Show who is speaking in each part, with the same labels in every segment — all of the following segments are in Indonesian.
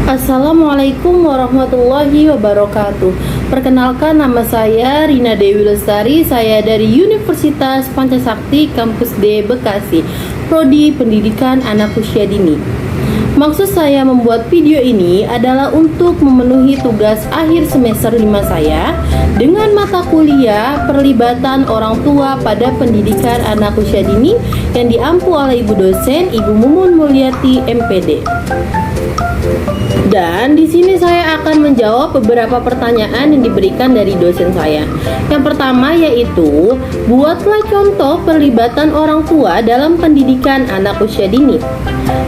Speaker 1: Assalamualaikum warahmatullahi wabarakatuh. Perkenalkan, nama saya Rina Dewi Lestari. Saya dari Universitas Pancasakti Kampus D Bekasi, Prodi Pendidikan Anak Usia Dini. Maksud saya membuat video ini adalah untuk memenuhi tugas akhir semester 5 saya dengan mata kuliah perlibatan orang tua pada pendidikan anak usia dini yang diampu oleh Ibu dosen Ibu Mumun Mulyati MPD. Dan di sini saya akan menjawab beberapa pertanyaan yang diberikan dari dosen saya. Yang pertama yaitu, buatlah contoh perlibatan orang tua dalam pendidikan anak usia dini.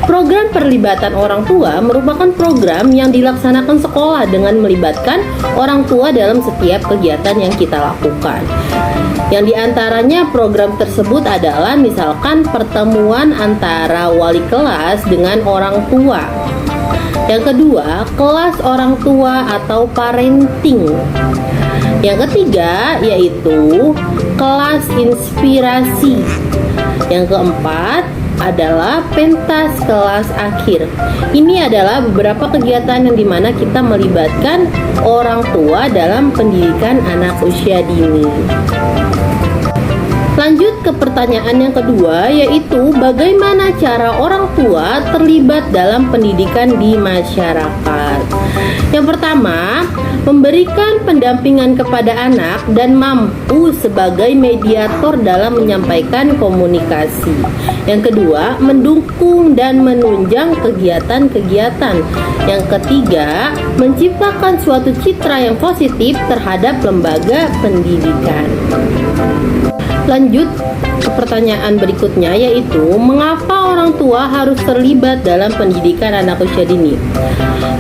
Speaker 1: Program perlibatan orang tua merupakan program yang dilaksanakan sekolah dengan melibatkan orang tua dalam setiap kegiatan yang kita lakukan. Yang diantaranya program tersebut adalah misalkan pertemuan antara wali kelas dengan orang tua. Yang kedua, kelas orang tua atau parenting. Yang ketiga yaitu kelas inspirasi. Yang keempat adalah pentas kelas akhir. Ini adalah beberapa kegiatan yang dimana kita melibatkan orang tua dalam pendidikan anak usia dini. Lanjut ke pertanyaan yang kedua, yaitu bagaimana cara orang tua terlibat dalam pendidikan di masyarakat. Yang pertama, memberikan pendampingan kepada anak dan mampu sebagai mediator dalam menyampaikan komunikasi. Yang kedua, mendukung dan menunjang kegiatan-kegiatan. Yang ketiga, menciptakan suatu citra yang positif terhadap lembaga pendidikan. Lanjut ke pertanyaan berikutnya, yaitu mengapa orang tua harus terlibat dalam pendidikan anak usia dini.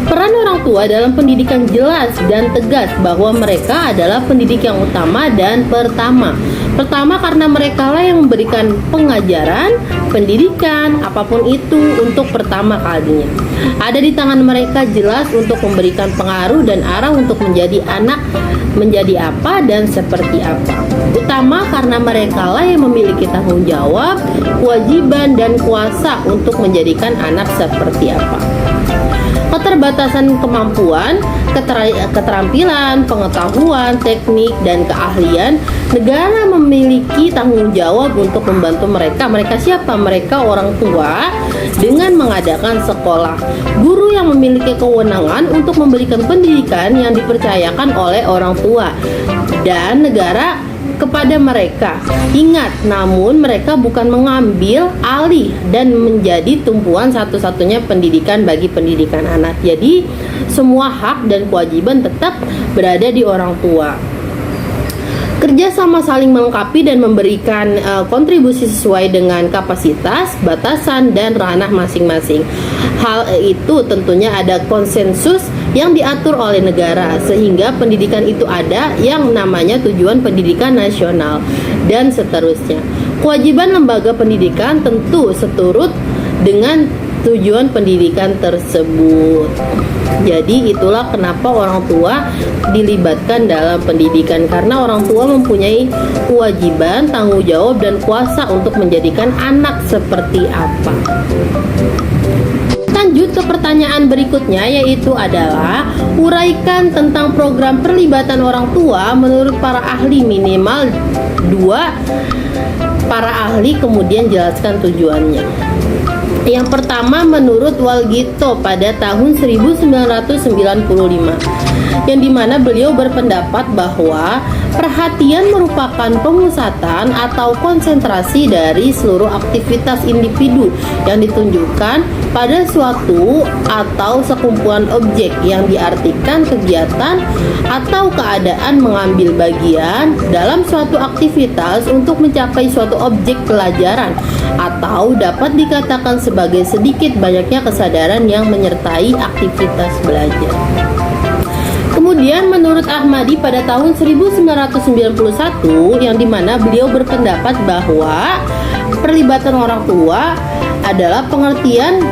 Speaker 1: Peran orang tua dalam pendidikan jelas dan tegas bahwa mereka adalah pendidik yang utama dan pertama. Pertama karena mereka lah yang memberikan pengajaran, pendidikan, apapun itu untuk pertama kalinya. Ada di tangan mereka jelas untuk memberikan pengaruh dan arah untuk menjadi anak menjadi apa dan seperti apa. Utama karena mereka lah yang memiliki tanggung jawab, kewajiban, dan kuasa untuk menjadikan anak seperti apa. Keterbatasan kemampuan, keterampilan, pengetahuan, teknik, dan keahlian, negara memiliki tanggung jawab untuk membantu mereka. Mereka siapa? Mereka orang tua dengan mengadakan sekolah. Guru yang memiliki kewenangan untuk memberikan pendidikan yang dipercayakan oleh orang tua dan negara kepada mereka. Ingat, namun mereka bukan mengambil alih dan menjadi tumpuan satu-satunya pendidikan bagi pendidikan anak. Jadi, semua hak dan kewajiban tetap berada di orang tua. Kerja sama saling melengkapi dan memberikan kontribusi sesuai dengan kapasitas, batasan, dan ranah masing-masing. Hal itu tentunya ada konsensus yang diatur oleh negara, sehingga pendidikan itu ada yang namanya tujuan pendidikan nasional dan seterusnya. Kewajiban lembaga pendidikan tentu seturut dengan tujuan pendidikan tersebut. Jadi itulah kenapa orang tua dilibatkan dalam pendidikan, karena orang tua mempunyai kewajiban, tanggung jawab, dan kuasa untuk menjadikan anak seperti apa. Lanjut ke pertanyaan berikutnya, yaitu adalah uraikan tentang program perlibatan orang tua menurut para ahli. Minimal 2 para ahli, kemudian jelaskan tujuannya. Yang pertama, menurut Walgito pada tahun 1995, yang dimana beliau berpendapat bahwa perhatian merupakan pemusatan atau konsentrasi dari seluruh aktivitas individu yang ditunjukkan pada suatu atau sekumpulan objek, yang diartikan kegiatan atau keadaan mengambil bagian dalam suatu aktivitas untuk mencapai suatu objek pelajaran, atau dapat dikatakan sebagai sedikit banyaknya kesadaran yang menyertai aktivitas belajar. Kemudian menurut Ahmadi pada tahun 1991, yang dimana beliau berpendapat bahwa Perlibatan orang tua adalah pengertian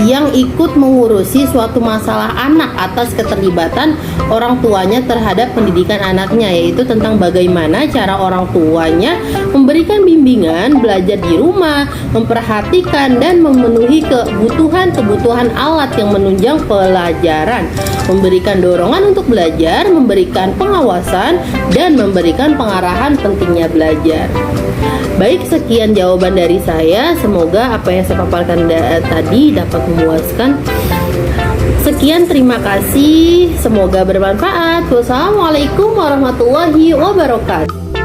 Speaker 1: yang ikut mengurusi suatu masalah anak atas keterlibatan orang tuanya terhadap pendidikan anaknya, yaitu tentang bagaimana cara orang tuanya memberikan bimbingan, belajar di rumah, memperhatikan dan memenuhi kebutuhan alat yang menunjang pelajaran, memberikan dorongan untuk belajar, memberikan pengawasan, dan memberikan pengarahan pentingnya belajar. Baik, sekian jawaban dari saya. Semoga apa yang saya paparkan tadi dapat memuaskan. Sekian, terima kasih. Semoga bermanfaat. Wassalamualaikum warahmatullahi wabarakatuh.